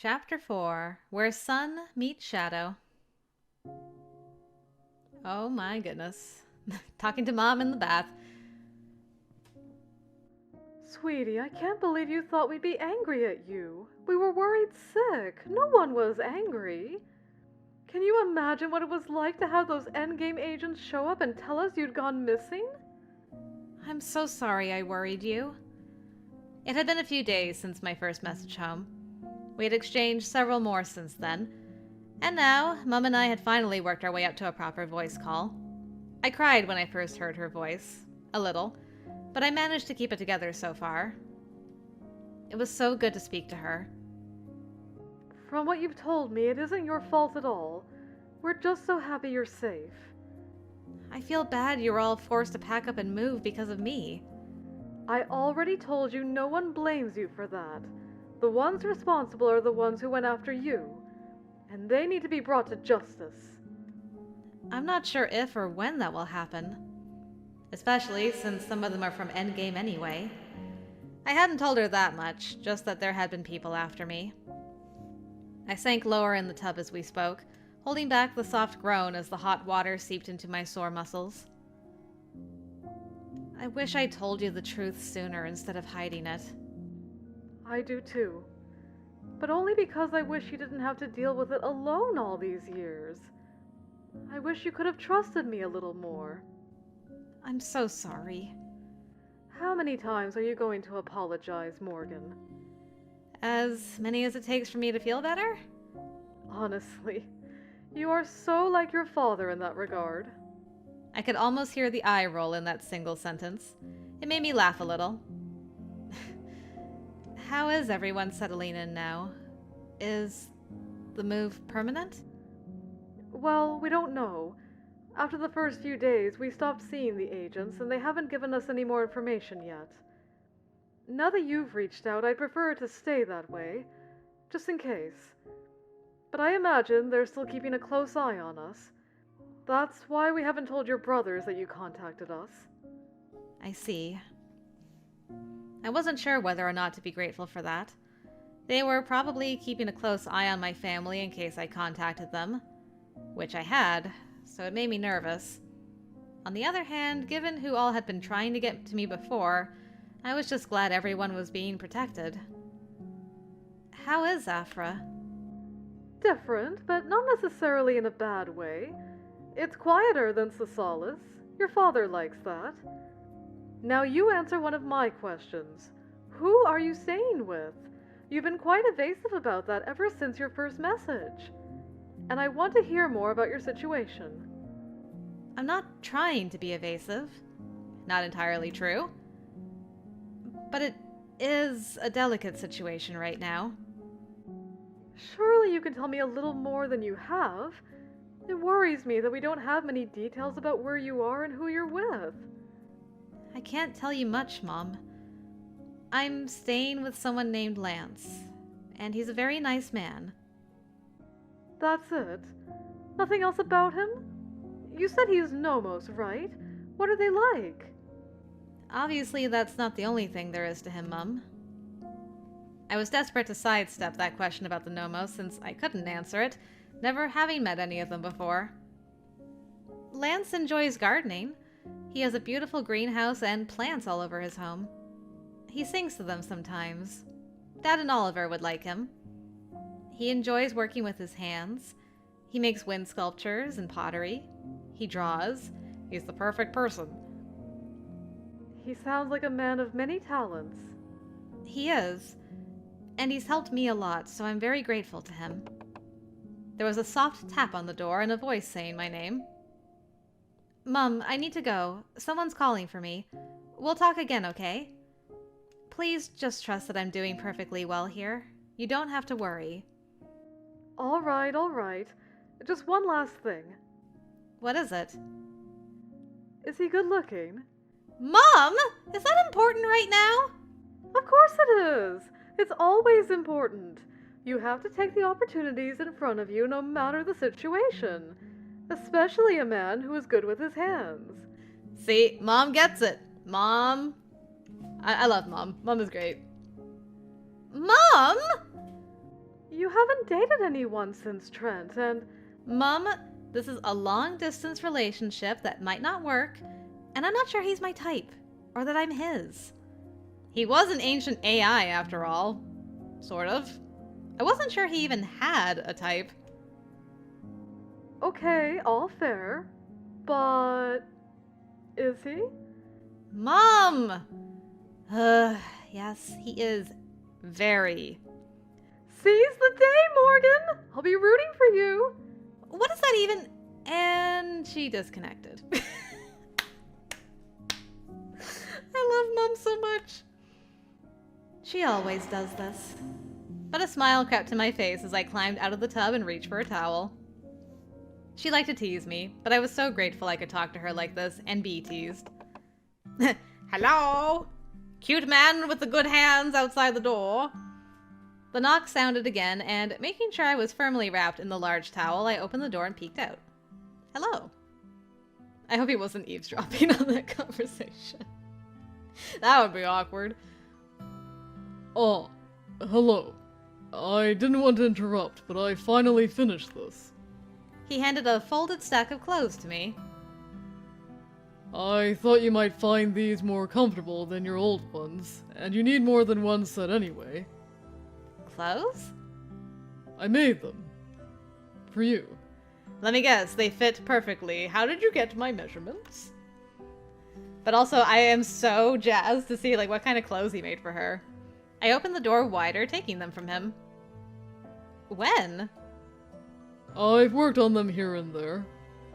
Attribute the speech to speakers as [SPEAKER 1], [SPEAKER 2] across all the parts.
[SPEAKER 1] Chapter 4, Where Sun Meets Shadow. Oh my goodness. Talking to Mom in the bath.
[SPEAKER 2] Sweetie, I can't believe you thought we'd be angry at you. We were worried sick. No one was angry. Can you imagine what it was like to have those Endgame agents show up and tell us you'd gone missing?
[SPEAKER 1] I'm so sorry I worried you. It had been a few days since my first message home. We had exchanged several more since then. And now, Mum and I had finally worked our way up to a proper voice call. I cried when I first heard her voice. A little. But I managed to keep it together so far. It was so good to speak to her.
[SPEAKER 2] From what you've told me, it isn't your fault at all. We're just so happy you're safe.
[SPEAKER 1] I feel bad you were all forced to pack up and move because of me.
[SPEAKER 2] I already told you no one blames you for that. The ones responsible are the ones who went after you. And they need to be brought to justice.
[SPEAKER 1] I'm not sure if or when that will happen. Especially since some of them are from Endgame anyway. I hadn't told her that much, just that there had been people after me. I sank lower in the tub as we spoke, holding back the soft groan as the hot water seeped into my sore muscles. I wish I told you the truth sooner instead of hiding it.
[SPEAKER 2] I do too. But only because I wish you didn't have to deal with it alone all these years. I wish you could have trusted me a little more.
[SPEAKER 1] I'm so sorry.
[SPEAKER 2] How many times are you going to apologize, Morgan?
[SPEAKER 1] As many as it takes for me to feel better?
[SPEAKER 2] Honestly, you are so like your father in that regard.
[SPEAKER 1] I could almost hear the eye roll in that single sentence. It made me laugh a little. How is everyone settling in now? Is the move permanent?
[SPEAKER 2] Well, we don't know. After the first few days, we stopped seeing the agents, and they haven't given us any more information yet. Now that you've reached out, I'd prefer it to stay that way, just in case. But I imagine they're still keeping a close eye on us. That's why we haven't told your brothers that you contacted us.
[SPEAKER 1] I see. I wasn't sure whether or not to be grateful for that. They were probably keeping a close eye on my family in case I contacted them, which I had, so it made me nervous. On the other hand, given who all had been trying to get to me before, I was just glad everyone was being protected. How is Afra?
[SPEAKER 2] Different, but not necessarily in a bad way. It's quieter than Cisalis. Your father likes that. Now you answer one of my questions. Who are you staying with? You've been quite evasive about that ever since your first message. And I want to hear more about your situation.
[SPEAKER 1] I'm not trying to be evasive. Not entirely true. But it is a delicate situation right now.
[SPEAKER 2] Surely you can tell me a little more than you have. It worries me that we don't have many details about where you are and who you're with.
[SPEAKER 1] I can't tell you much, Mom. I'm staying with someone named Lance, and he's a very nice man.
[SPEAKER 2] That's it? Nothing else about him? You said he's Nomos, right? What are they like?
[SPEAKER 1] Obviously, that's not the only thing there is to him, Mum. I was desperate to sidestep that question about the Nomos since I couldn't answer it, never having met any of them before. Lance enjoys gardening. He has a beautiful greenhouse and plants all over his home. He sings to them sometimes. Dad and Oliver would like him. He enjoys working with his hands. He makes wind sculptures and pottery. He draws. He's the perfect person.
[SPEAKER 2] He sounds like a man of many talents.
[SPEAKER 1] He is. And he's helped me a lot, so I'm very grateful to him. There was a soft tap on the door and a voice saying my name. Mum, I need to go. Someone's calling for me. We'll talk again, okay? Please just trust that I'm doing perfectly well here. You don't have to worry.
[SPEAKER 2] All right. Just one last thing.
[SPEAKER 1] What is it?
[SPEAKER 2] Is he good looking?
[SPEAKER 1] Mom! Is that important right now?
[SPEAKER 2] Of course it is! It's always important. You have to take the opportunities in front of you no matter the situation. Especially a man who is good with his hands.
[SPEAKER 1] See, Mom gets it. Mom. I love Mom. Mom is great. Mom!
[SPEAKER 2] You haven't dated anyone since Trent, and
[SPEAKER 1] Mum, this is a long-distance relationship that might not work, and I'm not sure he's my type, or that I'm his. He was an ancient AI, after all. Sort of. I wasn't sure he even had a type.
[SPEAKER 2] okay, all fair, but is he?
[SPEAKER 1] Mom! Yes, he is very.
[SPEAKER 2] Seize the day, Morgan! I'll be rooting for you!
[SPEAKER 1] What is that even? And she disconnected. I love Mom so much. She always does this. But a smile crept to my face as I climbed out of the tub and reached for a towel. She liked to tease me, but I was so grateful I could talk to her like this and be teased. Hello? Cute man with the good hands outside the door. The knock sounded again, and making sure I was firmly wrapped in the large towel, I opened the door and peeked out. Hello. I hope he wasn't eavesdropping on that conversation. That would be awkward.
[SPEAKER 3] Oh, hello. I didn't want to interrupt, but I finally finished this.
[SPEAKER 1] He handed a folded stack of clothes to me.
[SPEAKER 3] I thought you might find these more comfortable than your old ones, and you need more than one set anyway.
[SPEAKER 1] Clothes?
[SPEAKER 3] I made them. For you.
[SPEAKER 1] Let me guess, they fit perfectly. How did you get my measurements? But also, I am so jazzed to see what kind of clothes he made for her. I opened the door wider, taking them from him. When?
[SPEAKER 3] I've worked on them here and there,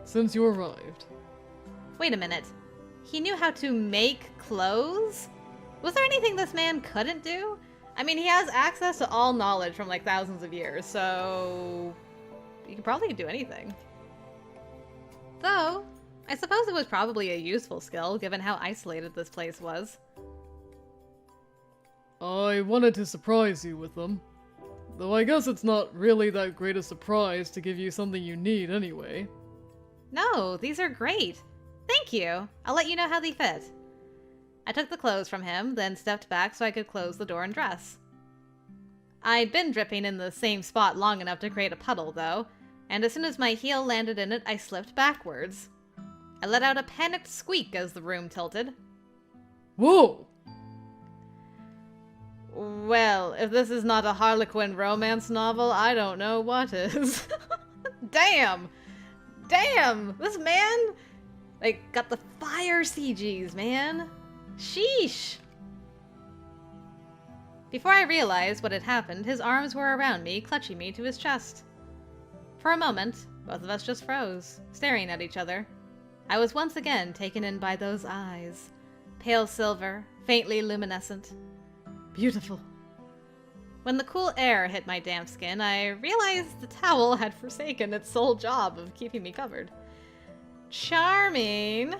[SPEAKER 3] since you arrived.
[SPEAKER 1] Wait a minute. He knew how to make clothes? Was there anything this man couldn't do? I mean, he has access to all knowledge from thousands of years, so he could probably do anything. Though, I suppose it was probably a useful skill, given how isolated this place was.
[SPEAKER 3] I wanted to surprise you with them. Though I guess it's not really that great a surprise to give you something you need anyway.
[SPEAKER 1] No, these are great. Thank you. I'll let you know how they fit. I took the clothes from him, then stepped back so I could close the door and dress. I'd been dripping in the same spot long enough to create a puddle, though, and as soon as my heel landed in it, I slipped backwards. I let out a panicked squeak as the room tilted.
[SPEAKER 3] Whoa!
[SPEAKER 1] Well, if this is not a Harlequin romance novel, I don't know what is. Damn! Damn! This man, got the fire CGs, man. Sheesh! Before I realized what had happened, his arms were around me, clutching me to his chest. For a moment, both of us just froze, staring at each other. I was once again taken in by those eyes. Pale silver, faintly luminescent. Beautiful. When the cool air hit my damp skin, I realized the towel had forsaken its sole job of keeping me covered. Charming.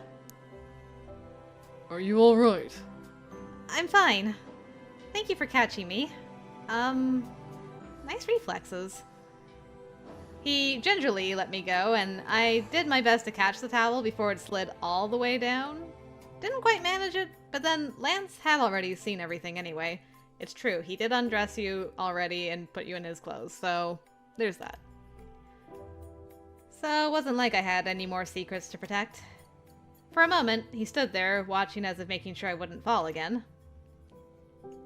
[SPEAKER 3] Are you alright?
[SPEAKER 1] I'm fine. Thank you for catching me. Nice reflexes. He gingerly let me go, and I did my best to catch the towel before it slid all the way down. Didn't quite manage it, but then Lance had already seen everything anyway. It's true, he did undress you already and put you in his clothes, so there's that. So it wasn't like I had any more secrets to protect. For a moment, he stood there, watching as if making sure I wouldn't fall again.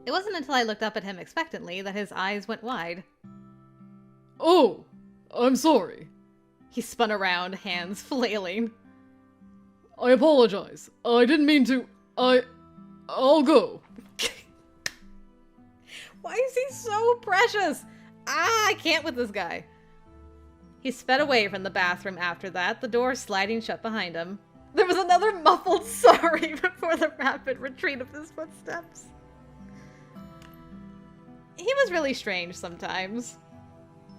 [SPEAKER 1] It wasn't until I looked up at him expectantly that his eyes went wide.
[SPEAKER 3] Oh! I'm sorry.
[SPEAKER 1] He spun around, hands flailing.
[SPEAKER 3] I apologize. I didn't mean to. I'll go.
[SPEAKER 1] Why is he so precious? I can't with this guy. He sped away from the bathroom after that, the door sliding shut behind him. There was another muffled sorry before the rapid retreat of his footsteps. He was really strange sometimes.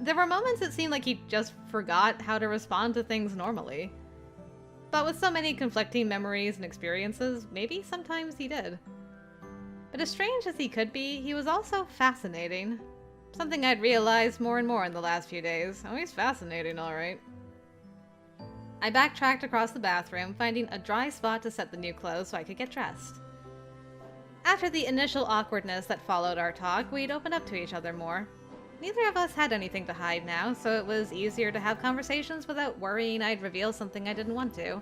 [SPEAKER 1] There were moments it seemed like he just forgot how to respond to things normally. But with so many conflicting memories and experiences, maybe sometimes he did. But as strange as he could be, he was also fascinating. Something I'd realized more and more in the last few days. Oh, he's fascinating, alright. I backtracked across the bathroom, finding a dry spot to set the new clothes so I could get dressed. After the initial awkwardness that followed our talk, we'd opened up to each other more. Neither of us had anything to hide now, so it was easier to have conversations without worrying I'd reveal something I didn't want to.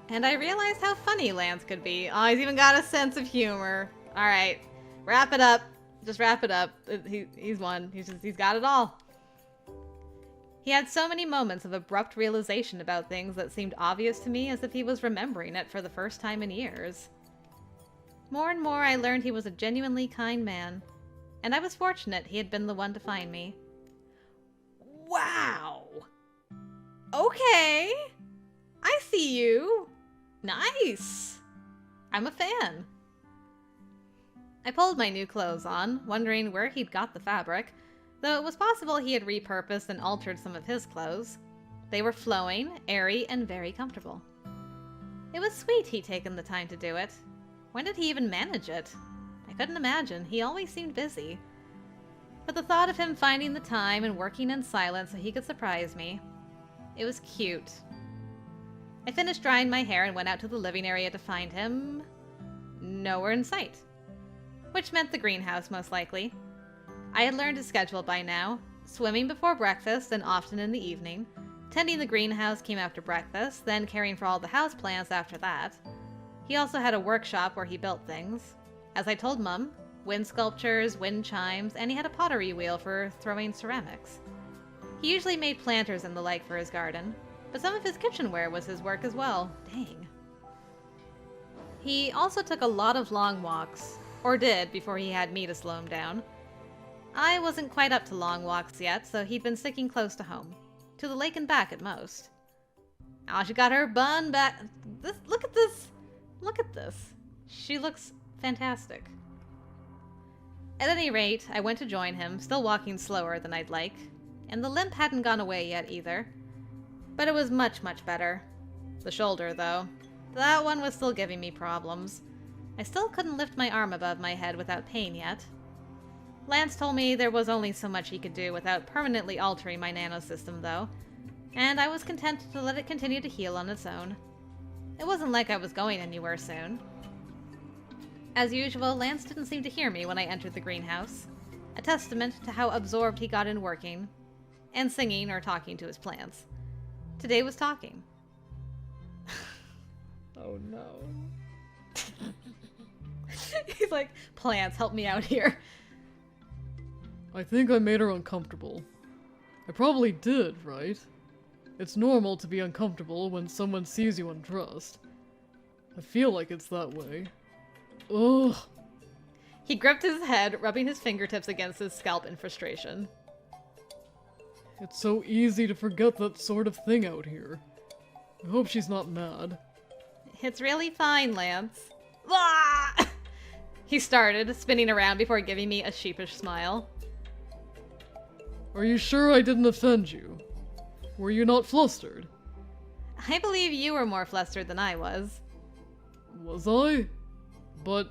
[SPEAKER 1] And I realized how funny Lance could be. Oh, he's even got a sense of humor. Alright, wrap it up. Just wrap it up. He's won. He's got it all. He had so many moments of abrupt realization about things that seemed obvious to me, as if he was remembering it for the first time in years. More and more I learned he was a genuinely kind man, and I was fortunate he had been the one to find me. Wow! Okay! I see you! Nice! I'm a fan. I pulled my new clothes on, wondering where he'd got the fabric, though it was possible he had repurposed and altered some of his clothes. They were flowing, airy, and very comfortable. It was sweet he'd taken the time to do it. When did he even manage it? I couldn't imagine. He always seemed busy. But the thought of him finding the time and working in silence so he could surprise me, it was cute. I finished drying my hair and went out to the living area to find him. Nowhere in sight. Which meant the greenhouse, most likely. I had learned his schedule by now. Swimming before breakfast and often in the evening. Tending the greenhouse came after breakfast, then caring for all the houseplants after that. He also had a workshop where he built things. As I told Mum, wind sculptures, wind chimes, and he had a pottery wheel for throwing ceramics. He usually made planters and the like for his garden, but some of his kitchenware was his work as well. Dang. He also took a lot of long walks, or did before he had me to slow him down. I wasn't quite up to long walks yet, so he'd been sticking close to home. To the lake and back at most. Oh, she got her bun back. Look at this. Look at this. She looks fantastic. At any rate, I went to join him, still walking slower than I'd like, and the limp hadn't gone away yet either. But it was much, much better. The shoulder, though. That one was still giving me problems. I still couldn't lift my arm above my head without pain yet. Lance told me there was only so much he could do without permanently altering my nanosystem, though, and I was content to let it continue to heal on its own. It wasn't like I was going anywhere soon. As usual, Lance didn't seem to hear me when I entered the greenhouse, a testament to how absorbed he got in working, and singing or talking to his plants. Today was talking. Oh no. He's like, plants, help me out here.
[SPEAKER 3] I think I made her uncomfortable. I probably did, right? It's normal to be uncomfortable when someone sees you undressed. I feel like it's that way. Ugh.
[SPEAKER 1] He gripped his head, rubbing his fingertips against his scalp in frustration.
[SPEAKER 3] It's so easy to forget that sort of thing out here. I hope she's not mad.
[SPEAKER 1] It's really fine, Lance. Ah! He started, spinning around before giving me a sheepish smile.
[SPEAKER 3] Are you sure I didn't offend you? Were you not flustered?
[SPEAKER 1] I believe you were more flustered than I was.
[SPEAKER 3] Was I? But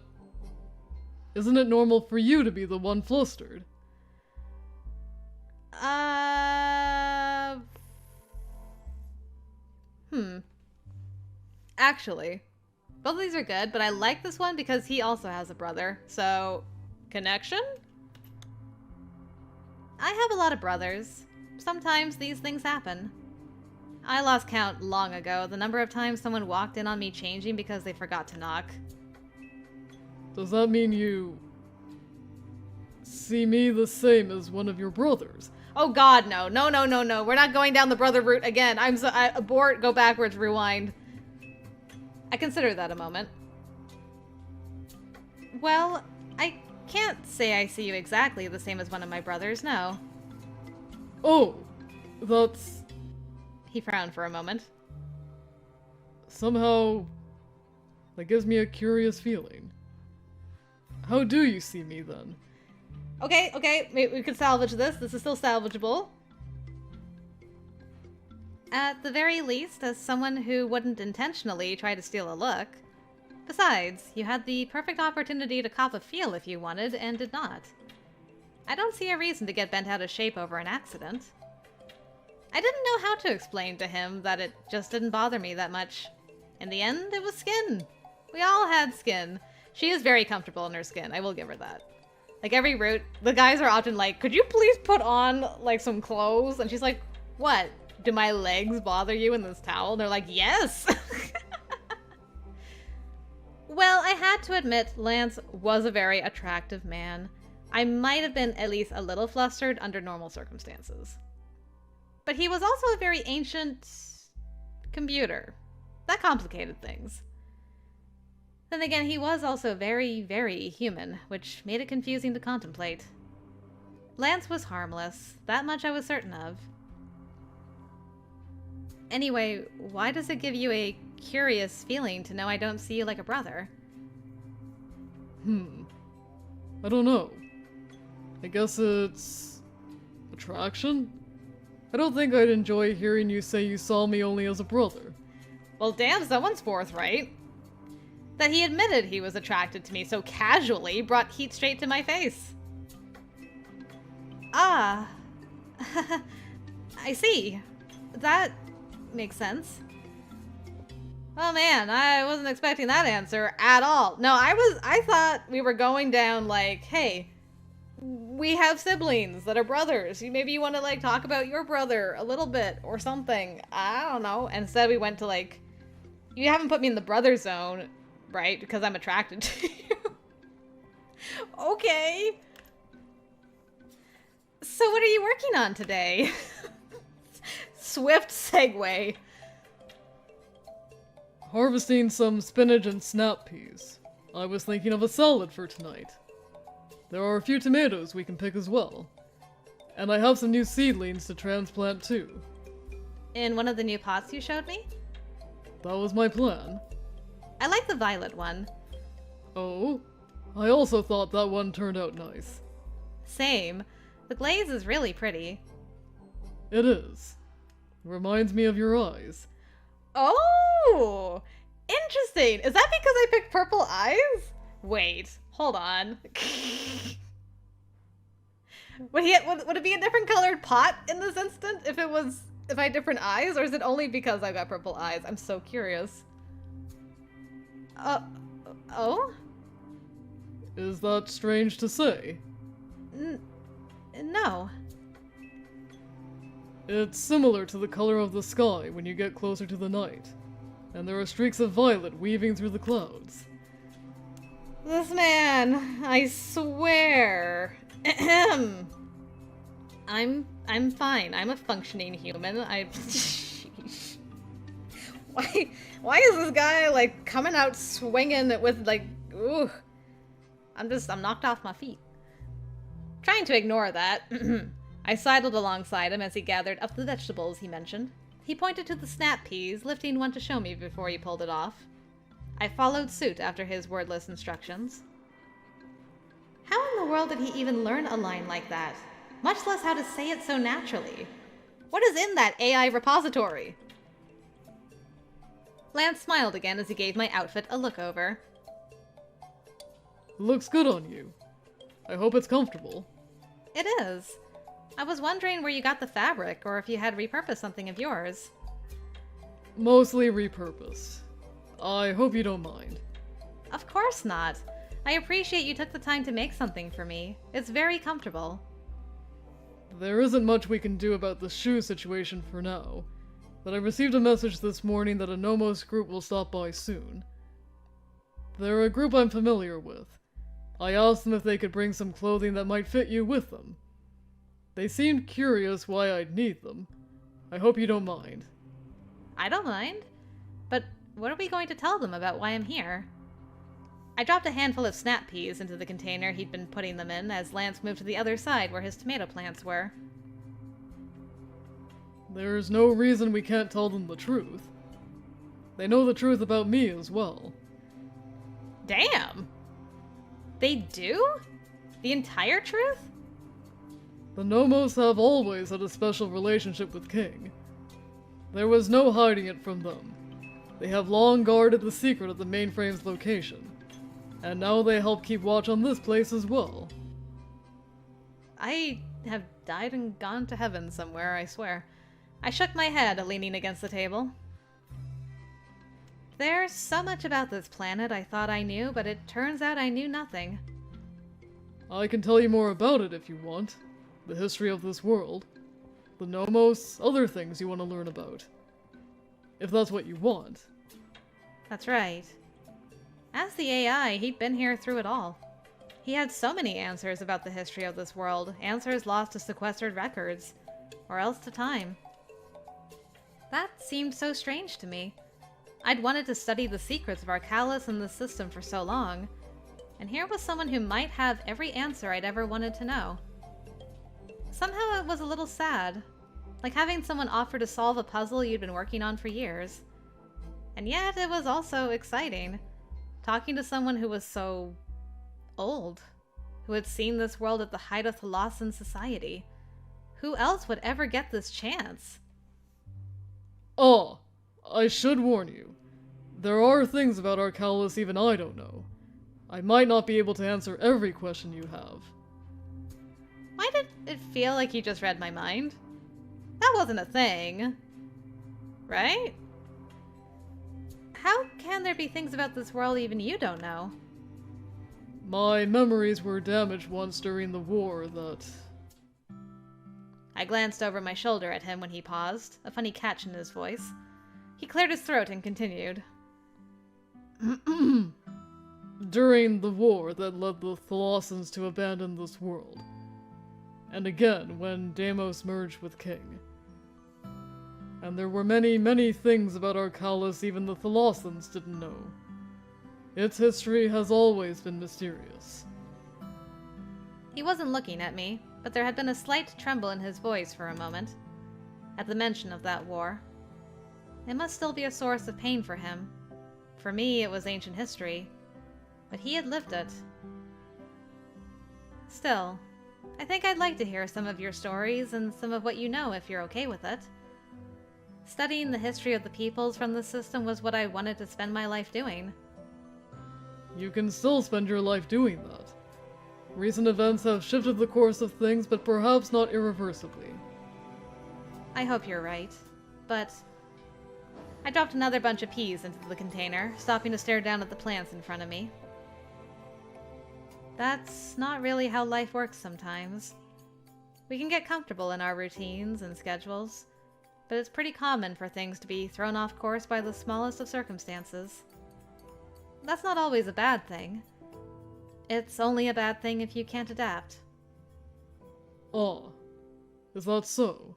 [SPEAKER 3] isn't it normal for you to be the one flustered?
[SPEAKER 1] Actually, both of these are good, but I like this one because he also has a brother, so... connection? I have a lot of brothers. Sometimes these things happen. I lost count long ago, the number of times someone walked in on me changing because they forgot to knock.
[SPEAKER 3] Does that mean you see me the same as one of your brothers?
[SPEAKER 1] Oh god, no. No, no, no, no. We're not going down the brother route again. Abort, go backwards, rewind. I considered that a moment. Well, I can't say I see you exactly the same as one of my brothers, no.
[SPEAKER 3] Oh, that's...
[SPEAKER 1] He frowned for a moment.
[SPEAKER 3] Somehow, that gives me a curious feeling. How do you see me, then?
[SPEAKER 1] Okay, we could salvage this. This is still salvageable. At the very least, as someone who wouldn't intentionally try to steal a look. Besides, you had the perfect opportunity to cop a feel if you wanted, and did not. I don't see a reason to get bent out of shape over an accident. I didn't know how to explain to him that it just didn't bother me that much. In the end, it was skin. We all had skin. She is very comfortable in her skin, I will give her that. Like, every route, the guys are often like, could you please put on, like, some clothes? And she's like, what? Do my legs bother you in this towel? And they're like, yes! Well, I had to admit, Lance was a very attractive man. I might have been at least a little flustered under normal circumstances. But he was also a very ancient computer. That complicated things. Then again, he was also very, very human, which made it confusing to contemplate. Lance was harmless, that much I was certain of. Anyway, why does it give you a curious feeling to know I don't see you like a brother?
[SPEAKER 3] I don't know. I guess it's attraction? I don't think I'd enjoy hearing you say you saw me only as a brother.
[SPEAKER 1] Well, damn, someone's forthright. That he admitted he was attracted to me so casually brought heat straight to my face. Ah. I see. That makes sense. Oh man, I wasn't expecting that answer at all. No, I thought we were going down like, hey, we have siblings that are brothers. Maybe you want to like talk about your brother a little bit or something. I don't know. Instead we went to like, you haven't put me in the brother zone, right? Because I'm attracted to you. Okay. So what are you working on today? Swift segue.
[SPEAKER 3] Harvesting some spinach and snap peas. I was thinking of a salad for tonight. There are a few tomatoes we can pick as well. And I have some new seedlings to transplant too.
[SPEAKER 1] In one of the new pots you showed me?
[SPEAKER 3] That was my plan.
[SPEAKER 1] I like the violet one.
[SPEAKER 3] Oh? I also thought that one turned out nice.
[SPEAKER 1] Same. The glaze is really pretty.
[SPEAKER 3] It is. Reminds me of your eyes.
[SPEAKER 1] Oh! Interesting! Is that because I picked purple eyes? Wait, hold on. Would it be a different colored pot in this instant if I had different eyes, or is it only because I've got purple eyes? I'm so curious. Oh?
[SPEAKER 3] Is that strange to say?
[SPEAKER 1] No.
[SPEAKER 3] It's similar to the color of the sky when you get closer to the night. And there are streaks of violet weaving through the clouds.
[SPEAKER 1] This man, I swear. I'm fine. I'm a functioning human. Why is this guy like coming out swinging with like, ooh. I'm knocked off my feet. Trying to ignore that. I sidled alongside him as he gathered up the vegetables he mentioned. He pointed to the snap peas, lifting one to show me before he pulled it off. I followed suit after his wordless instructions. How in the world did he even learn a line like that? Much less how to say it so naturally. What is in that AI repository? Lance smiled again as he gave my outfit a look over.
[SPEAKER 3] Looks good on you. I hope it's comfortable.
[SPEAKER 1] It is. I was wondering where you got the fabric, or if you had repurposed something of yours.
[SPEAKER 3] Mostly repurposed. I hope you don't mind.
[SPEAKER 1] Of course not. I appreciate you took the time to make something for me. It's very comfortable.
[SPEAKER 3] There isn't much we can do about the shoe situation for now, but I received a message this morning that a Nomos group will stop by soon. They're a group I'm familiar with. I asked them if they could bring some clothing that might fit you with them. They seemed curious why I'd need them. I hope you don't mind.
[SPEAKER 1] I don't mind. But what are we going to tell them about why I'm here? I dropped a handful of snap peas into the container he'd been putting them in as Lance moved to the other side where his tomato plants were.
[SPEAKER 3] There's no reason we can't tell them the truth. They know the truth about me as well.
[SPEAKER 1] Damn! They do? The entire truth?
[SPEAKER 3] The Nomos have always had a special relationship with King. There was no hiding it from them. They have long guarded the secret of the mainframe's location. And now they help keep watch on this place as well.
[SPEAKER 1] I have died and gone to heaven somewhere, I swear. I shook my head, leaning against the table. There's so much about this planet I thought I knew, but it turns out I knew nothing.
[SPEAKER 3] I can tell you more about it if you want. The history of this world. The Nomos, other things you want to learn about. If that's what you want.
[SPEAKER 1] That's right. As the AI, he'd been here through it all. He had so many answers about the history of this world, answers lost to sequestered records, or else to time. That seemed so strange to me. I'd wanted to study the secrets of Arcalis and the system for so long, and here was someone who might have every answer I'd ever wanted to know. Somehow it was a little sad, like having someone offer to solve a puzzle you'd been working on for years. And yet it was also exciting, talking to someone who was so old, who had seen this world at the height of Thalassan society. Who else would ever get this chance?
[SPEAKER 3] Oh, I should warn you. There are things about Arcalis even I don't know. I might not be able to answer every question you have.
[SPEAKER 1] Why did it feel like you just read my mind? That wasn't a thing. Right? How can there be things about this world even you don't know?
[SPEAKER 3] My memories were damaged once during the war that...
[SPEAKER 1] I glanced over my shoulder at him when he paused, a funny catch in his voice. He cleared his throat and continued.
[SPEAKER 3] During the war that led the Thalassans to abandon this world. And again, when Deimos merged with King. And there were many, many things about Arcalis even the Thalassans didn't know. Its history has always been mysterious.
[SPEAKER 1] He wasn't looking at me, but there had been a slight tremble in his voice for a moment, at the mention of that war. It must still be a source of pain for him. For me, it was ancient history, but he had lived it. Still, I think I'd like to hear some of your stories and some of what you know if you're okay with it. Studying the history of the peoples from the system was what I wanted to spend my life doing.
[SPEAKER 3] You can still spend your life doing that. Recent events have shifted the course of things, but perhaps not irreversibly.
[SPEAKER 1] I hope you're right, but... I dropped another bunch of peas into the container, stopping to stare down at the plants in front of me. That's not really how life works sometimes. We can get comfortable in our routines and schedules, but it's pretty common for things to be thrown off course by the smallest of circumstances. That's not always a bad thing. It's only a bad thing if you can't adapt.
[SPEAKER 3] Oh, is that so?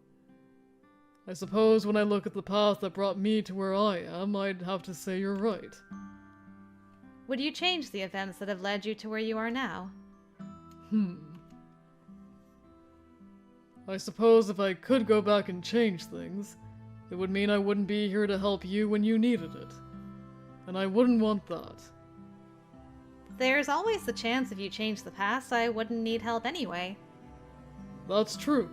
[SPEAKER 3] I suppose when I look at the path that brought me to where I am, I'd have to say you're right.
[SPEAKER 1] Would you change the events that have led you to where you are now?
[SPEAKER 3] I suppose if I could go back and change things, it would mean I wouldn't be here to help you when you needed it. And I wouldn't want that.
[SPEAKER 1] There's always the chance if you change the past, I wouldn't need help anyway.
[SPEAKER 3] That's true.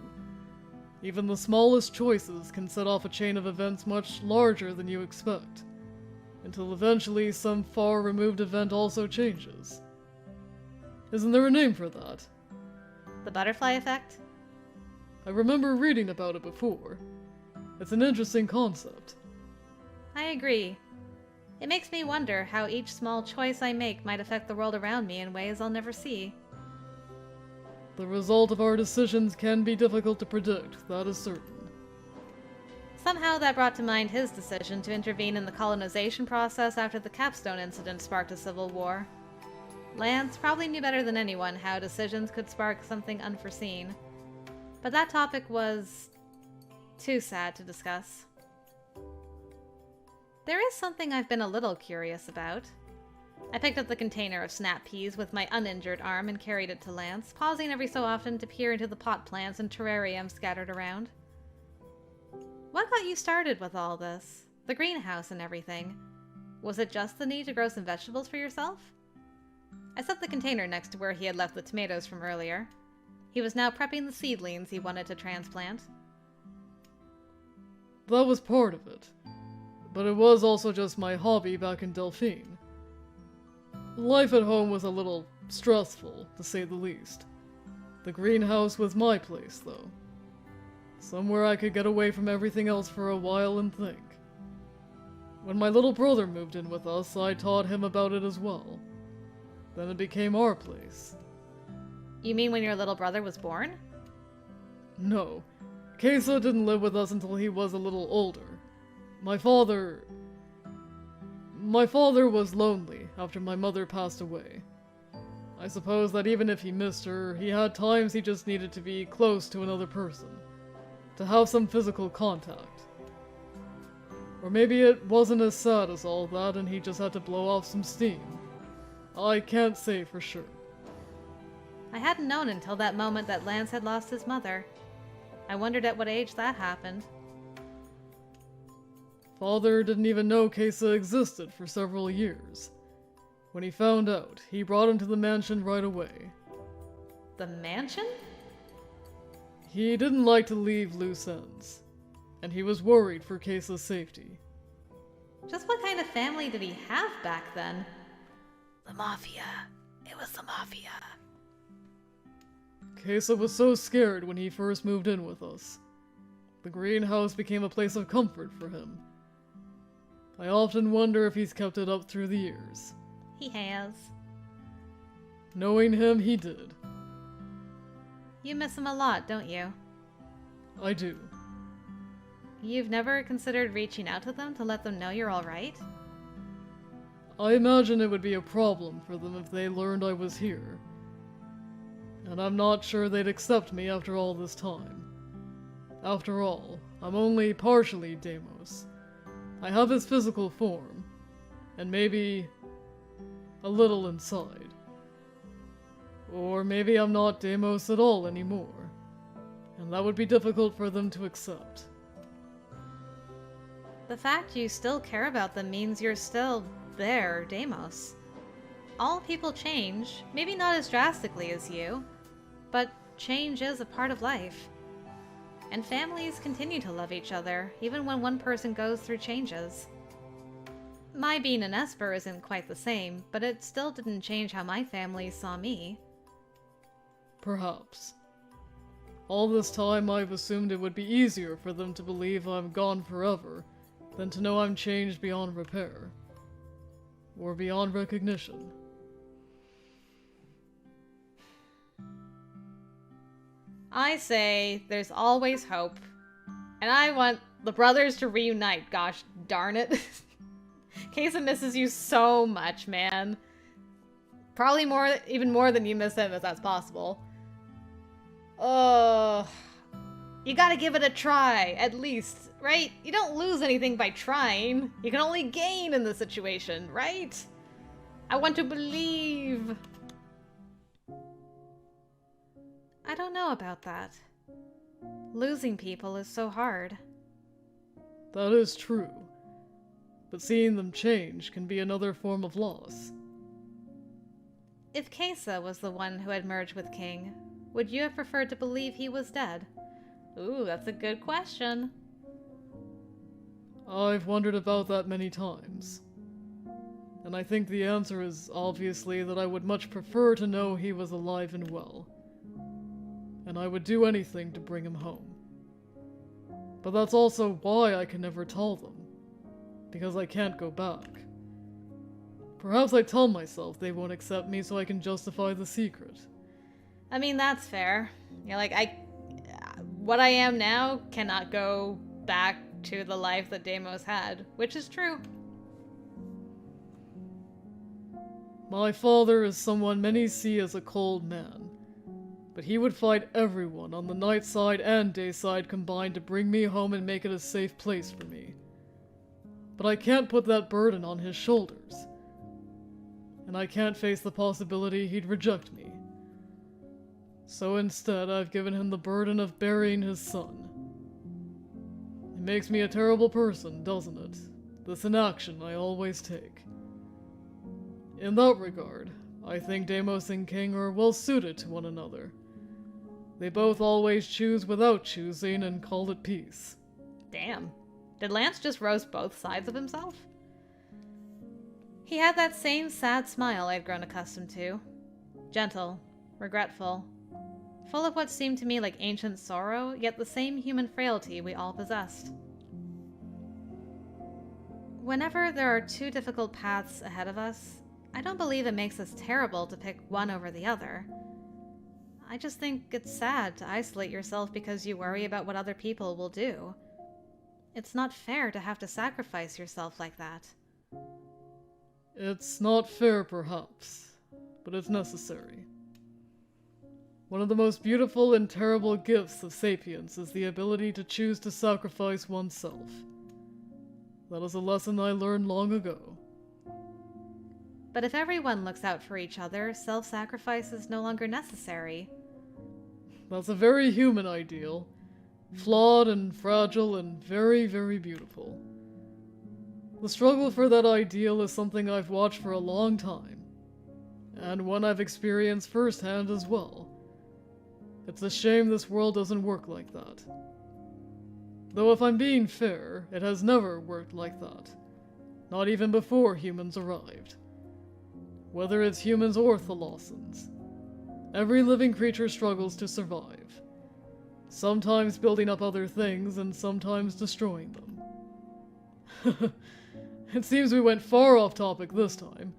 [SPEAKER 3] Even the smallest choices can set off a chain of events much larger than you expect, until eventually some far-removed event also changes. Isn't there a name for that?
[SPEAKER 1] The butterfly effect?
[SPEAKER 3] I remember reading about it before. It's an interesting concept.
[SPEAKER 1] I agree. It makes me wonder how each small choice I make might affect the world around me in ways I'll never see.
[SPEAKER 3] The result of our decisions can be difficult to predict, that is certain.
[SPEAKER 1] Somehow that brought to mind his decision to intervene in the colonization process after the Capstone incident sparked a civil war. Lance probably knew better than anyone how decisions could spark something unforeseen. But that topic was too sad to discuss. There is something I've been a little curious about. I picked up the container of snap peas with my uninjured arm and carried it to Lance, pausing every so often to peer into the pot plants and terrariums scattered around. What got you started with all this? The greenhouse and everything? Was it just the need to grow some vegetables for yourself? I set the container next to where he had left the tomatoes from earlier. He was now prepping the seedlings he wanted to transplant.
[SPEAKER 3] That was part of it. But it was also just my hobby back in Delphine. Life at home was a little stressful, to say the least. The greenhouse was my place, though. Somewhere I could get away from everything else for a while and think. When my little brother moved in with us, I taught him about it as well. Then it became our place.
[SPEAKER 1] You mean when your little brother was born?
[SPEAKER 3] No. Kesa didn't live with us until he was a little older. My father was lonely after my mother passed away. I suppose that even if he missed her, he had times he just needed to be close to another person. To have some physical contact. Or maybe it wasn't as sad as all that and he just had to blow off some steam. I can't say for sure.
[SPEAKER 1] I hadn't known until that moment that Lance had lost his mother. I wondered at what age that happened.
[SPEAKER 3] Father didn't even know Kesa existed for several years. When he found out, he brought him to the mansion right away.
[SPEAKER 1] The mansion?
[SPEAKER 3] He didn't like to leave loose ends, and he was worried for Kesa's safety.
[SPEAKER 1] Just what kind of family did he have back then? The Mafia. It was the Mafia.
[SPEAKER 3] Kesa was so scared when he first moved in with us. The greenhouse became a place of comfort for him. I often wonder if he's kept it up through the years.
[SPEAKER 1] He has.
[SPEAKER 3] Knowing him, he did.
[SPEAKER 1] You miss him a lot, don't you?
[SPEAKER 3] I do.
[SPEAKER 1] You've never considered reaching out to them to let them know you're alright?
[SPEAKER 3] I imagine it would be a problem for them if they learned I was here. And I'm not sure they'd accept me after all this time. After all, I'm only partially Deimos. I have his physical form, and maybe a little inside. Or maybe I'm not Deimos at all anymore, and that would be difficult for them to accept.
[SPEAKER 1] The fact you still care about them means you're still there, Deimos. All people change, maybe not as drastically as you, but change is a part of life. And families continue to love each other, even when one person goes through changes. My being an Esper isn't quite the same, but it still didn't change how my family saw me.
[SPEAKER 3] Perhaps. All this time I've assumed it would be easier for them to believe I'm gone forever than to know I'm changed beyond repair. Or beyond recognition.
[SPEAKER 1] I say there's always hope. And I want the brothers to reunite, gosh darn it. Kesa misses you so much, man. Probably even more than you miss him, if that's possible. Oh, you gotta give it a try, at least, right? You don't lose anything by trying. You can only gain in the situation, right? I want to believe. I don't know about that. Losing people is so hard.
[SPEAKER 3] That is true. But seeing them change can be another form of loss.
[SPEAKER 1] If Kesa was the one who had merged with King, would you have preferred to believe he was dead? Ooh, that's a good question.
[SPEAKER 3] I've wondered about that many times. And I think the answer is obviously that I would much prefer to know he was alive and well. And I would do anything to bring him home. But that's also why I can never tell them. Because I can't go back. Perhaps I tell myself they won't accept me so I can justify the secret.
[SPEAKER 1] I mean, that's fair. Yeah, like, what I am now cannot go back to the life that Deimos had, which is true.
[SPEAKER 3] My father is someone many see as a cold man. But he would fight everyone on the night side and day side combined to bring me home and make it a safe place for me. But I can't put that burden on his shoulders. And I can't face the possibility he'd reject me. So instead, I've given him the burden of burying his son. It makes me a terrible person, doesn't it? This inaction I always take. In that regard, I think Deimos and King are well suited to one another. They both always choose without choosing and call it peace.
[SPEAKER 1] Damn. Did Lance just roast both sides of himself? He had that same sad smile I'd grown accustomed to. Gentle, regretful, full of what seemed to me like ancient sorrow, yet the same human frailty we all possessed. Whenever there are two difficult paths ahead of us, I don't believe it makes us terrible to pick one over the other. I just think it's sad to isolate yourself because you worry about what other people will do. It's not fair to have to sacrifice yourself like that.
[SPEAKER 3] It's not fair, perhaps, but it's necessary. One of the most beautiful and terrible gifts of sapience is the ability to choose to sacrifice oneself. That is a lesson I learned long ago.
[SPEAKER 1] But if everyone looks out for each other, self-sacrifice is no longer necessary.
[SPEAKER 3] That's a very human ideal. Flawed and fragile and very, very beautiful. The struggle for that ideal is something I've watched for a long time, and one I've experienced firsthand as well. It's a shame this world doesn't work like that. Though if I'm being fair, it has never worked like that. Not even before humans arrived. Whether it's humans or Thalassans, every living creature struggles to survive. Sometimes building up other things, and sometimes destroying them. It seems we went far off topic this time.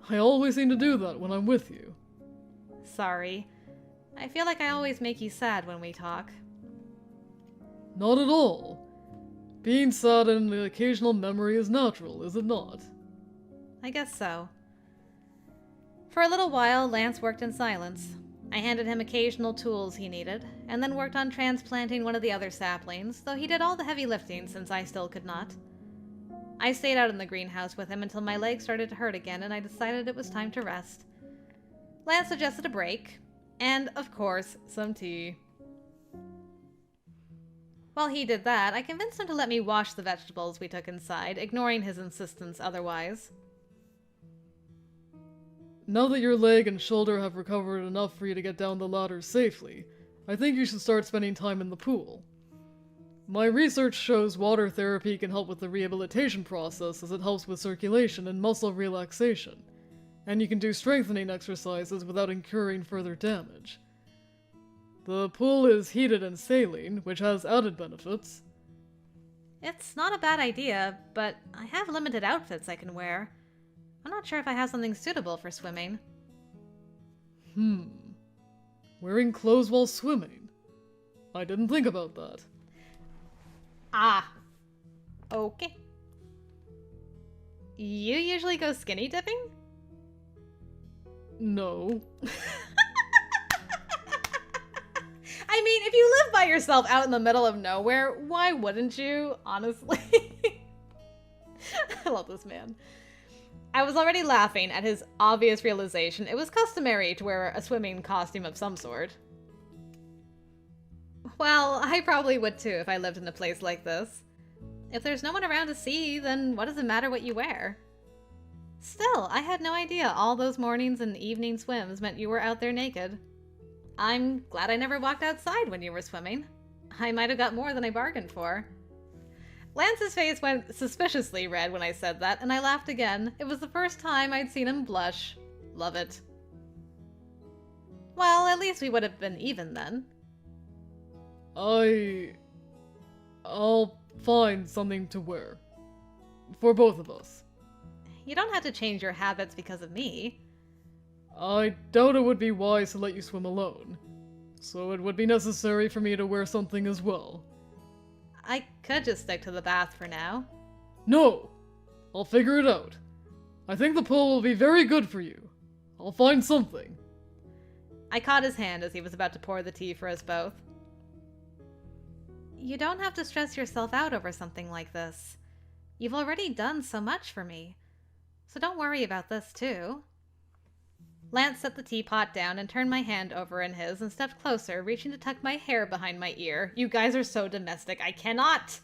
[SPEAKER 3] I always seem to do that when I'm with you.
[SPEAKER 1] Sorry. I feel like I always make you sad when we talk.
[SPEAKER 3] Not at all. Being sad in an occasional memory is natural, is it not?
[SPEAKER 1] I guess so. For a little while, Lance worked in silence. I handed him occasional tools he needed, and then worked on transplanting one of the other saplings, though he did all the heavy lifting since I still could not. I stayed out in the greenhouse with him until my legs started to hurt again and I decided it was time to rest. Lance suggested a break, and, of course, some tea. While he did that, I convinced him to let me wash the vegetables we took inside, ignoring his insistence otherwise.
[SPEAKER 3] Now that your leg and shoulder have recovered enough for you to get down the ladder safely, I think you should start spending time in the pool. My research shows water therapy can help with the rehabilitation process as it helps with circulation and muscle relaxation, and you can do strengthening exercises without incurring further damage. The pool is heated and saline, which has added benefits.
[SPEAKER 1] It's not a bad idea, but I have limited outfits I can wear. I'm not sure if I have something suitable for swimming.
[SPEAKER 3] Wearing clothes while swimming? I didn't think about that.
[SPEAKER 1] Ah. Okay. You usually go skinny dipping?
[SPEAKER 3] No.
[SPEAKER 1] I mean, if you live by yourself out in the middle of nowhere, why wouldn't you, honestly? I love this man. I was already laughing at his obvious realization it was customary to wear a swimming costume of some sort. Well, I probably would too if I lived in a place like this. If there's no one around to see, then what does it matter what you wear? Still, I had no idea all those mornings and evening swims meant you were out there naked. I'm glad I never walked outside when you were swimming. I might have got more than I bargained for. Lance's face went suspiciously red when I said that, and I laughed again. It was the first time I'd seen him blush. Love it. Well, at least we would have been even then.
[SPEAKER 3] I'll find something to wear. For both of us.
[SPEAKER 1] You don't have to change your habits because of me.
[SPEAKER 3] I doubt it would be wise to let you swim alone. So it would be necessary for me to wear something as well.
[SPEAKER 1] I could just stick to the bath for now.
[SPEAKER 3] No! I'll figure it out. I think the pool will be very good for you. I'll find something.
[SPEAKER 1] I caught his hand as he was about to pour the tea for us both. You don't have to stress yourself out over something like this. You've already done so much for me. So don't worry about this, too. Lance set the teapot down and turned my hand over in his and stepped closer, reaching to tuck my hair behind my ear. You guys are so domestic. I cannot!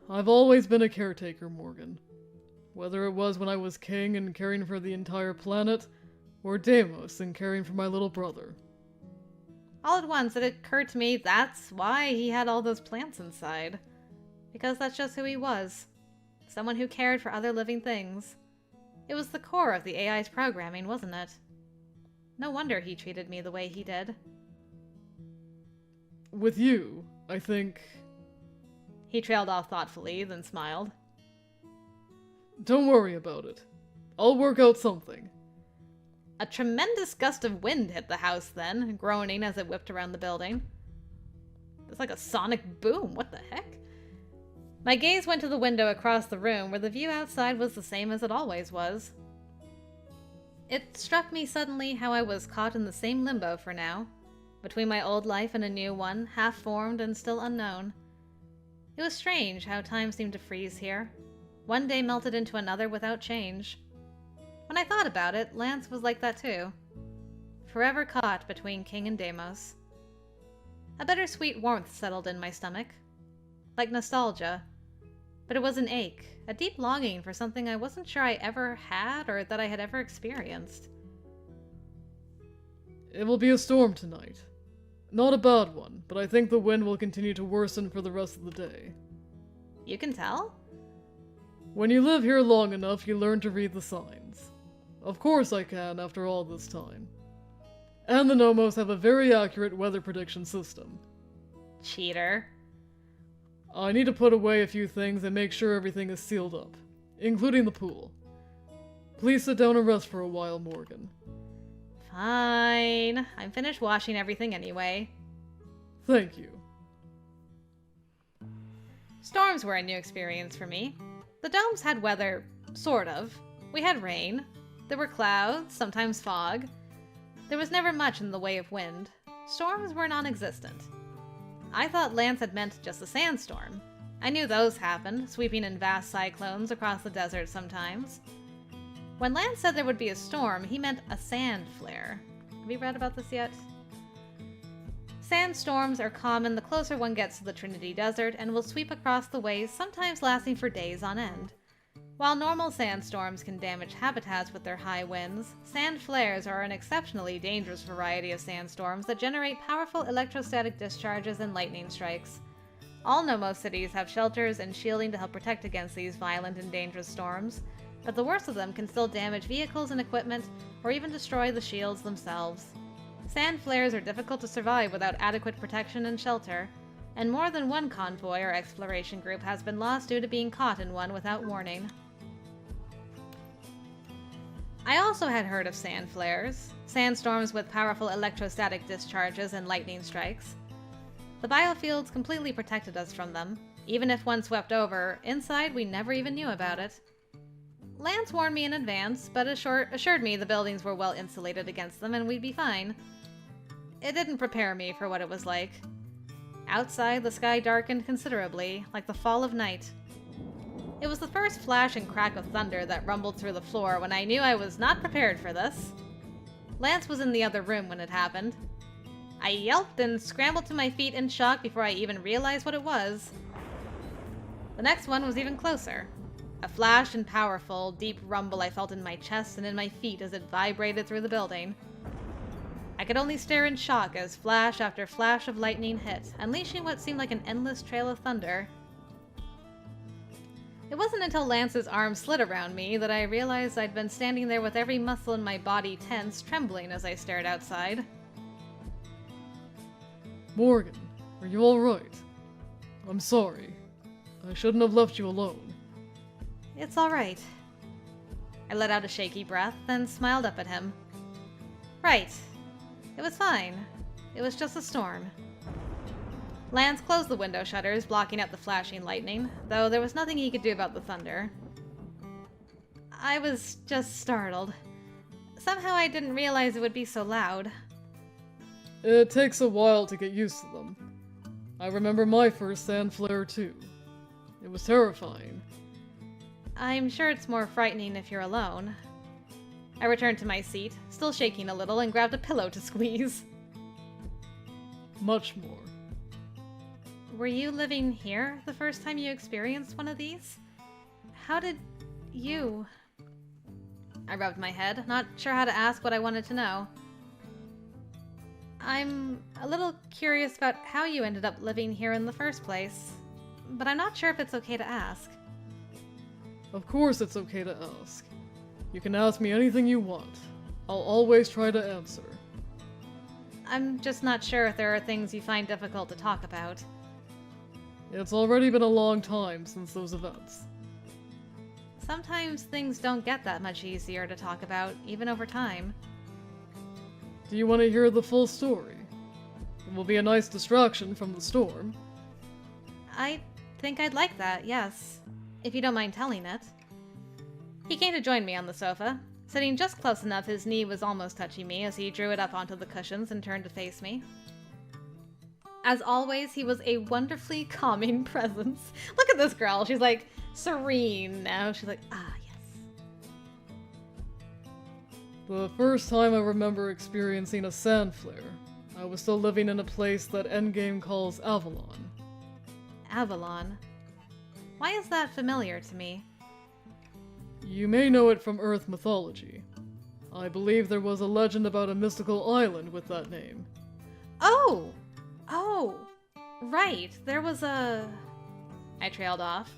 [SPEAKER 3] I've always been a caretaker, Morgan. Whether it was when I was king and caring for the entire planet, or Deimos and caring for my little brother.
[SPEAKER 1] All at once, it occurred to me that's why he had all those plants inside. Because that's just who he was. Someone who cared for other living things. It was the core of the AI's programming, wasn't it? No wonder he treated me the way he did.
[SPEAKER 3] With you, I think...
[SPEAKER 1] He trailed off thoughtfully, then smiled.
[SPEAKER 3] Don't worry about it. I'll work out something.
[SPEAKER 1] A tremendous gust of wind hit the house then, groaning as it whipped around the building. It's like a sonic boom, what the heck? My gaze went to the window across the room where the view outside was the same as it always was. It struck me suddenly how I was caught in the same limbo for now, between my old life and a new one, half-formed and still unknown. It was strange how time seemed to freeze here. One day melted into another without change. When I thought about it, Lance was like that too. Forever caught between King and Deimos. A bittersweet warmth settled in my stomach. Like nostalgia. But it was an ache, a deep longing for something I wasn't sure I ever had or that I had ever experienced.
[SPEAKER 3] It will be a storm tonight. Not a bad one, but I think the wind will continue to worsen for the rest of the day.
[SPEAKER 1] You can tell?
[SPEAKER 3] When you live here long enough, you learn to read the signs. Of course I can, after all this time. And the Nomos have a very accurate weather prediction system.
[SPEAKER 1] Cheater.
[SPEAKER 3] I need to put away a few things and make sure everything is sealed up, including the pool. Please sit down and rest for a while, Morgan.
[SPEAKER 1] Fine. I'm finished washing everything anyway.
[SPEAKER 3] Thank you.
[SPEAKER 1] Storms were a new experience for me. The domes had weather, sort of. We had rain. There were clouds, sometimes fog. There was never much in the way of wind. Storms were non-existent. I thought Lance had meant just a sandstorm. I knew those happened, sweeping in vast cyclones across the desert sometimes. When Lance said there would be a storm, he meant a sand flare. Have you read about this yet? Sandstorms are common the closer one gets to the Trinity Desert and will sweep across the ways, sometimes lasting for days on end. While normal sandstorms can damage habitats with their high winds, sand flares are an exceptionally dangerous variety of sandstorms that generate powerful electrostatic discharges and lightning strikes. All Nomos cities have shelters and shielding to help protect against these violent and dangerous storms, but the worst of them can still damage vehicles and equipment, or even destroy the shields themselves. Sand flares are difficult to survive without adequate protection and shelter, and more than one convoy or exploration group has been lost due to being caught in one without warning. I also had heard of sand flares, sandstorms with powerful electrostatic discharges and lightning strikes. The biofields completely protected us from them. Even if one swept over, inside we never even knew about it. Lance warned me in advance, but assured me the buildings were well insulated against them and we'd be fine. It didn't prepare me for what it was like. Outside, the sky darkened considerably, like the fall of night. It was the first flash and crack of thunder that rumbled through the floor when I knew I was not prepared for this. Lance was in the other room when it happened. I yelped and scrambled to my feet in shock before I even realized what it was. The next one was even closer. A flash and powerful, deep rumble I felt in my chest and in my feet as it vibrated through the building. I could only stare in shock as flash after flash of lightning hit, unleashing what seemed like an endless trail of thunder. It wasn't until Lance's arm slid around me that I realized I'd been standing there with every muscle in my body tense, trembling as I stared outside.
[SPEAKER 3] Morgan, are you alright? I'm sorry. I shouldn't have left you alone.
[SPEAKER 1] It's alright. I let out a shaky breath, then smiled up at him. Right. It was fine. It was just a storm. Lance closed the window shutters, blocking out the flashing lightning, though there was nothing he could do about the thunder. I was just startled. Somehow I didn't realize it would be so loud.
[SPEAKER 3] It takes a while to get used to them. I remember my first sand flare too. It was terrifying.
[SPEAKER 1] I'm sure it's more frightening if you're alone. I returned to my seat, still shaking a little, and grabbed a pillow to squeeze.
[SPEAKER 3] Much more.
[SPEAKER 1] Were you living here the first time you experienced one of these? How did you... I rubbed my head, not sure how to ask what I wanted to know. I'm a little curious about how you ended up living here in the first place, but I'm not sure if it's okay to ask.
[SPEAKER 3] Of course it's okay to ask. You can ask me anything you want. I'll always try to answer.
[SPEAKER 1] I'm just not sure if there are things you find difficult to talk about.
[SPEAKER 3] It's already been a long time since those events.
[SPEAKER 1] Sometimes things don't get that much easier to talk about, even over time.
[SPEAKER 3] Do you want to hear the full story? It will be a nice distraction from the storm.
[SPEAKER 1] I think I'd like that, yes. If you don't mind telling it. He came to join me on the sofa, sitting just close enough his knee was almost touching me as he drew it up onto the cushions and turned to face me. As always, he was a wonderfully calming presence. Look at this girl. She's like serene now. She's like, ah, yes.
[SPEAKER 3] The first time I remember experiencing a sand flare, I was still living in a place that Endgame calls Avalon.
[SPEAKER 1] Avalon. Why is that familiar to me?
[SPEAKER 3] You may know it from Earth mythology. I believe there was a legend about a mystical island with that name.
[SPEAKER 1] Oh! Oh! Right, there was a... I trailed off.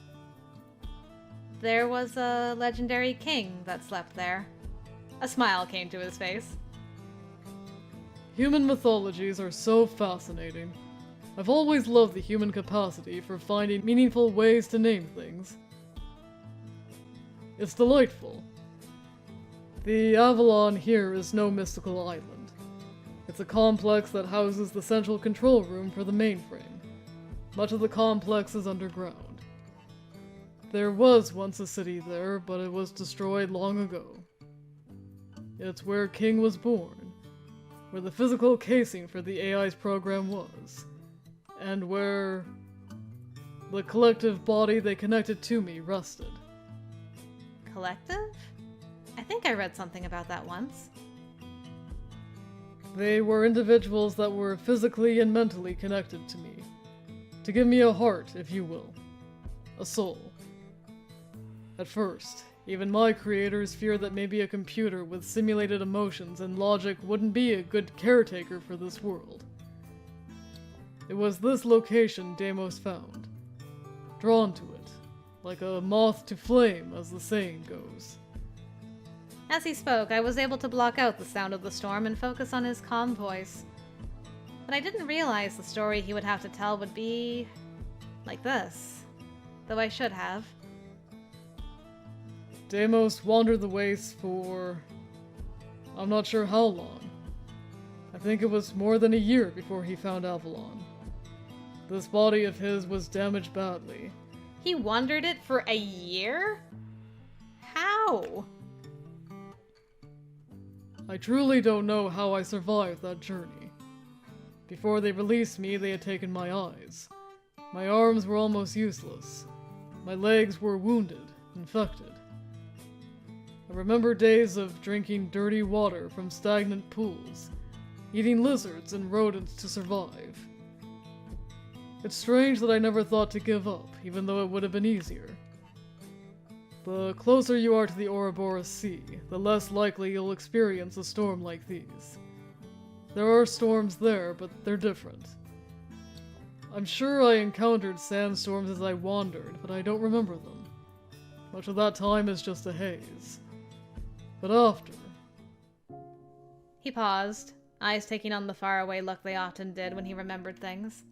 [SPEAKER 1] There was a legendary king that slept there. A smile came to his face.
[SPEAKER 3] Human mythologies are so fascinating. I've always loved the human capacity for finding meaningful ways to name things. It's delightful. The Avalon here is no mystical island. It's a complex that houses the central control room for the mainframe. Much of the complex is underground. There was once a city there, but it was destroyed long ago. It's where King was born, where the physical casing for the AI's program was, and where the collective body they connected to me rested.
[SPEAKER 1] Collective? I think I read something about that once.
[SPEAKER 3] They were individuals that were physically and mentally connected to me. To give me a heart, if you will. A soul. At first, even my creators feared that maybe a computer with simulated emotions and logic wouldn't be a good caretaker for this world. It was this location Deimos found. Drawn to it, like a moth to flame, as the saying goes.
[SPEAKER 1] As he spoke, I was able to block out the sound of the storm and focus on his calm voice. But I didn't realize the story he would have to tell would be like this, though I should have.
[SPEAKER 3] Deimos wandered the wastes for... I'm not sure how long. I think it was more than a year before he found Avalon. This body of his was damaged badly.
[SPEAKER 1] He wandered it for a year? How?
[SPEAKER 3] I truly don't know how I survived that journey. Before they released me, they had taken my eyes. My arms were almost useless. My legs were wounded, infected. I remember days of drinking dirty water from stagnant pools, eating lizards and rodents to survive. It's strange that I never thought to give up, even though it would have been easier. The closer you are to the Ouroboros Sea, the less likely you'll experience a storm like these. There are storms there, but they're different. I'm sure I encountered sandstorms as I wandered, but I don't remember them. Much of that time is just a haze. But after...
[SPEAKER 1] He paused, eyes taking on the faraway look they often did when he remembered things.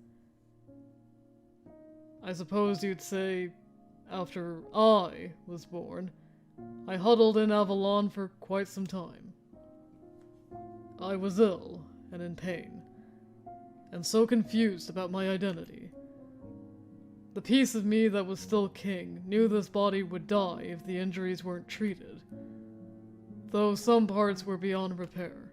[SPEAKER 3] I suppose you'd say, after I was born, I huddled in Avalon for quite some time. I was ill and in pain, and so confused about my identity. The piece of me that was still king knew this body would die if the injuries weren't treated, though some parts were beyond repair.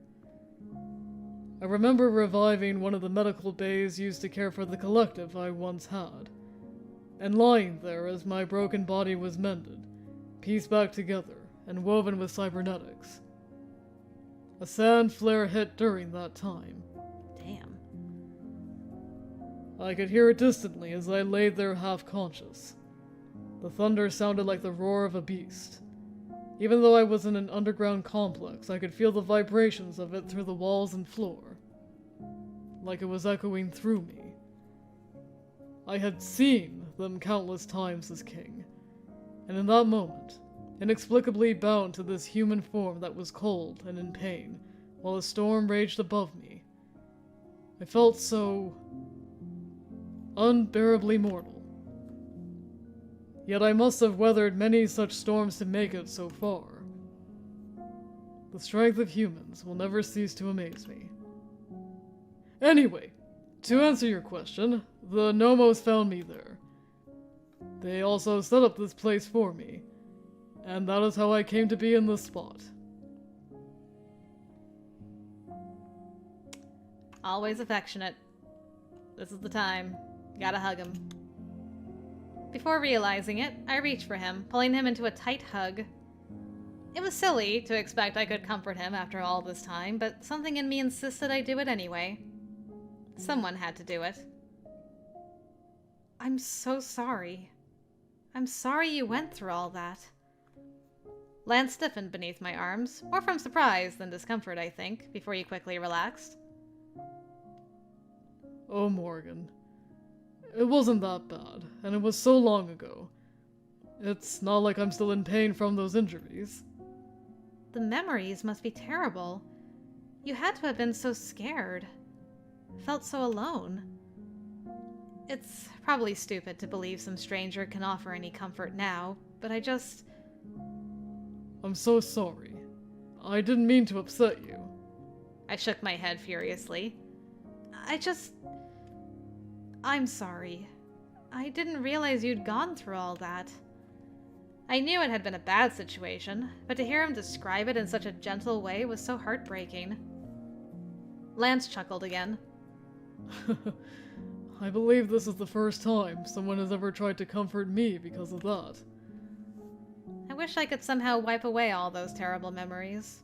[SPEAKER 3] I remember reviving one of the medical bays used to care for the collective I once had, and lying there as my broken body was mended, pieced back together, and woven with cybernetics. A sand flare hit during that time.
[SPEAKER 1] Damn.
[SPEAKER 3] I could hear it distantly as I lay there half-conscious. The thunder sounded like the roar of a beast. Even though I was in an underground complex, I could feel the vibrations of it through the walls and floor, like it was echoing through me. I had seen them countless times as king, and in that moment, inexplicably bound to this human form that was cold and in pain, while a storm raged above me, I felt so unbearably mortal. Yet I must have weathered many such storms to make it so far. The strength of humans will never cease to amaze me. Anyway, to answer your question, the Nomos found me there. They also set up this place for me, and that is how I came to be in this spot.
[SPEAKER 1] Always affectionate. This is the time. Gotta hug him. Before realizing it, I reached for him, pulling him into a tight hug. It was silly to expect I could comfort him after all this time, but something in me insisted I do it anyway. Someone had to do it. I'm so sorry. I'm sorry you went through all that. Lance stiffened beneath my arms, more from surprise than discomfort, I think, before he quickly relaxed.
[SPEAKER 3] Oh, Morgan. It wasn't that bad, and it was so long ago. It's not like I'm still in pain from those injuries.
[SPEAKER 1] The memories must be terrible. You had to have been so scared. Felt so alone. It's probably stupid to believe some stranger can offer any comfort now, but
[SPEAKER 3] I'm so sorry. I didn't mean to upset you.
[SPEAKER 1] I shook my head furiously. I'm sorry. I didn't realize you'd gone through all that. I knew it had been a bad situation, but to hear him describe it in such a gentle way was so heartbreaking. Lance chuckled again.
[SPEAKER 3] I believe this is the first time someone has ever tried to comfort me because of that.
[SPEAKER 1] I wish I could somehow wipe away all those terrible memories.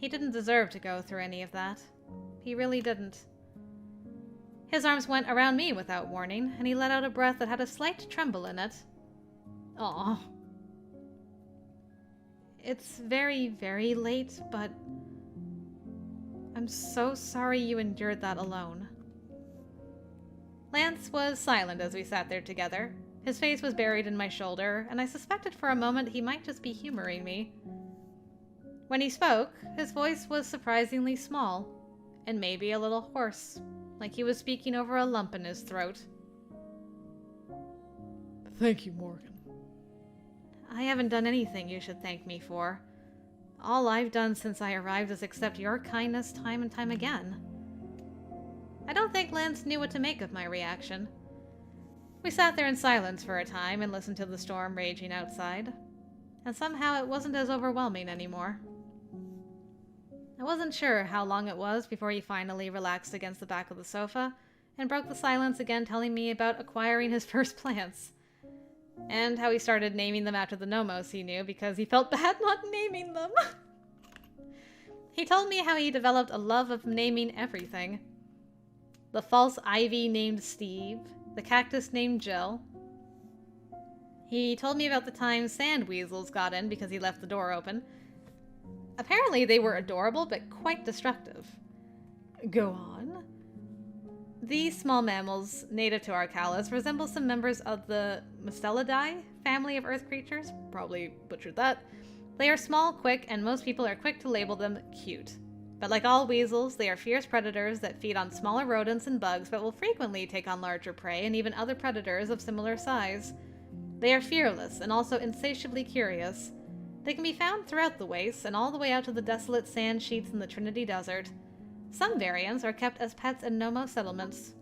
[SPEAKER 1] He didn't deserve to go through any of that. He really didn't. His arms went around me without warning, and he let out a breath that had a slight tremble in it. Aw. It's very, very late, but I'm so sorry you endured that alone. Lance was silent as we sat there together. His face was buried in my shoulder, and I suspected for a moment he might just be humoring me. When he spoke, his voice was surprisingly small, and maybe a little hoarse, like he was speaking over a lump in his throat.
[SPEAKER 3] Thank you, Morgan.
[SPEAKER 1] I haven't done anything you should thank me for. All I've done since I arrived is accept your kindness time and time again. I don't think Lance knew what to make of my reaction. We sat there in silence for a time and listened to the storm raging outside, and somehow it wasn't as overwhelming anymore. I wasn't sure how long it was before he finally relaxed against the back of the sofa and broke the silence again, telling me about acquiring his first plants, and how he started naming them after the Nomos he knew because he felt bad not naming them. He told me how he developed a love of naming everything. The false ivy named Steve, the cactus named Jill. He told me about the time sand weasels got in because he left the door open. Apparently they were adorable, but quite destructive. Go on. These small mammals, native to Arcalis, resemble some members of the Mustelidae family of earth creatures. Probably butchered that. They are small, quick, and most people are quick to label them cute. But like all weasels, they are fierce predators that feed on smaller rodents and bugs, but will frequently take on larger prey and even other predators of similar size. They are fearless and also insatiably curious. They can be found throughout the wastes and all the way out to the desolate sand sheets in the Trinity Desert. Some variants are kept as pets in Nomos settlements.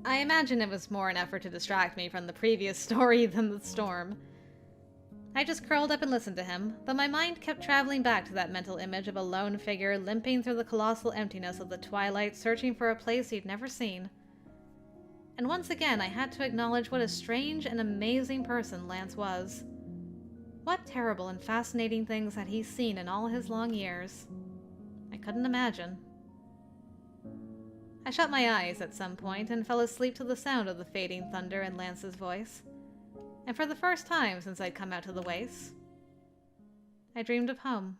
[SPEAKER 1] I imagine it was more an effort to distract me from the previous story than the storm. I just curled up and listened to him, but my mind kept traveling back to that mental image of a lone figure limping through the colossal emptiness of the twilight, searching for a place he'd never seen. And once again, I had to acknowledge what a strange and amazing person Lance was. What terrible and fascinating things had he seen in all his long years? I couldn't imagine. I shut my eyes at some point and fell asleep to the sound of the fading thunder and Lance's voice. And for the first time since I'd come out to the wastes, I dreamed of home.